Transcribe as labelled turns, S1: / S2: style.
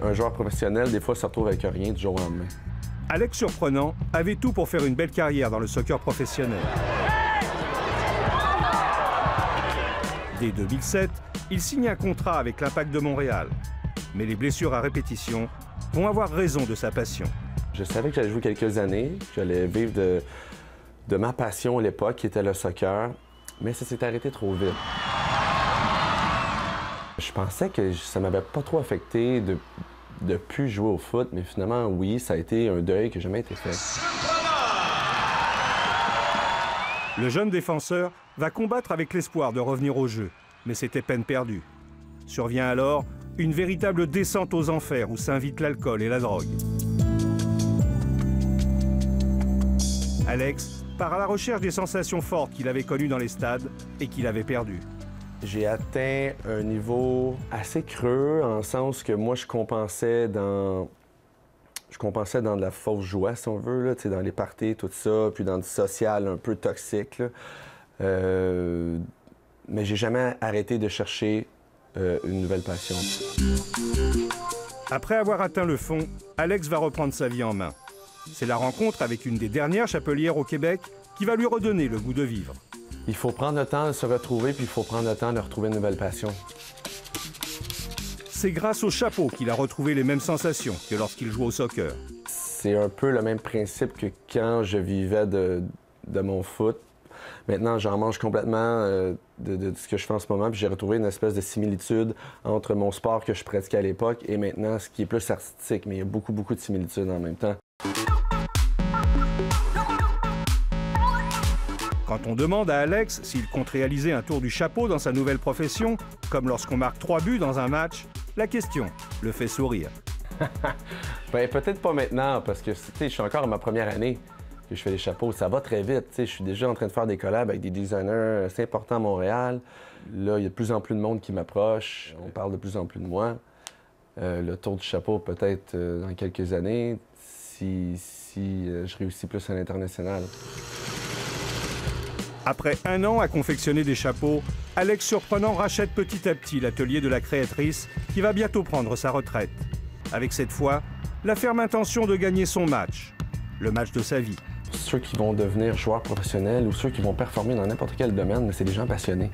S1: Un joueur professionnel, des fois, se retrouve avec rien du jour au lendemain.
S2: Alex Surprenant avait tout pour faire une belle carrière dans le soccer professionnel. Dès 2007, il signe un contrat avec l'Impact de Montréal. Mais les blessures à répétition vont avoir raison de sa passion.
S1: Je savais que j'allais jouer quelques années, que j'allais vivre de ma passion à l'époque, qui était le soccer, mais ça s'est arrêté trop vite. Je pensais que ça m'avait pas trop affecté de plus jouer au foot, mais finalement, oui, ça a été un deuil qui n'a jamais été fait.
S2: Le jeune défenseur va combattre avec l'espoir de revenir au jeu, mais c'était peine perdue. Survient alors une véritable descente aux enfers où s'invitent l'alcool et la drogue. Alex part à la recherche des sensations fortes qu'il avait connues dans les stades et qu'il avait perdues.
S1: J'ai atteint un niveau assez creux, en le sens que moi, je compensais dans de la fausse joie, si on veut, là, dans les parties, tout ça, puis dans du social un peu toxique. Mais j'ai jamais arrêté de chercher une nouvelle passion.
S2: Après avoir atteint le fond, Alex va reprendre sa vie en main. C'est la rencontre avec une des dernières chapelières au Québec qui va lui redonner le goût de vivre.
S1: Il faut prendre le temps de se retrouver, puis il faut prendre le temps de retrouver une nouvelle passion.
S2: C'est grâce au chapeau qu'il a retrouvé les mêmes sensations que lorsqu'il jouait au soccer.
S1: C'est un peu le même principe que quand je vivais de mon foot. Maintenant, j'en mange complètement de ce que je fais en ce moment, puis j'ai retrouvé une espèce de similitude entre mon sport que je pratiquais à l'époque et maintenant ce qui est plus artistique, mais il y a beaucoup de similitudes en même temps.
S2: Quand on demande à Alex s'il compte réaliser un tour du chapeau dans sa nouvelle profession, comme lorsqu'on marque 3 buts dans un match, la question le fait sourire.
S1: Ben, peut-être pas maintenant, parce que je suis encore à ma première année que je fais les chapeaux. Ça va très vite. Je suis déjà en train de faire des collabs avec des designers assez importants à Montréal. Là, il y a de plus en plus de monde qui m'approche. On parle de plus en plus de moi. Le tour du chapeau, peut-être dans quelques années, si je réussis plus à l'international.
S2: Après 1 an à confectionner des chapeaux, Alex Surprenant rachète petit à petit l'atelier de la créatrice qui va bientôt prendre sa retraite. Avec cette fois, la ferme intention de gagner son match, le match de sa vie.
S1: Ceux qui vont devenir joueurs professionnels ou ceux qui vont performer dans n'importe quel domaine, c'est des gens passionnés.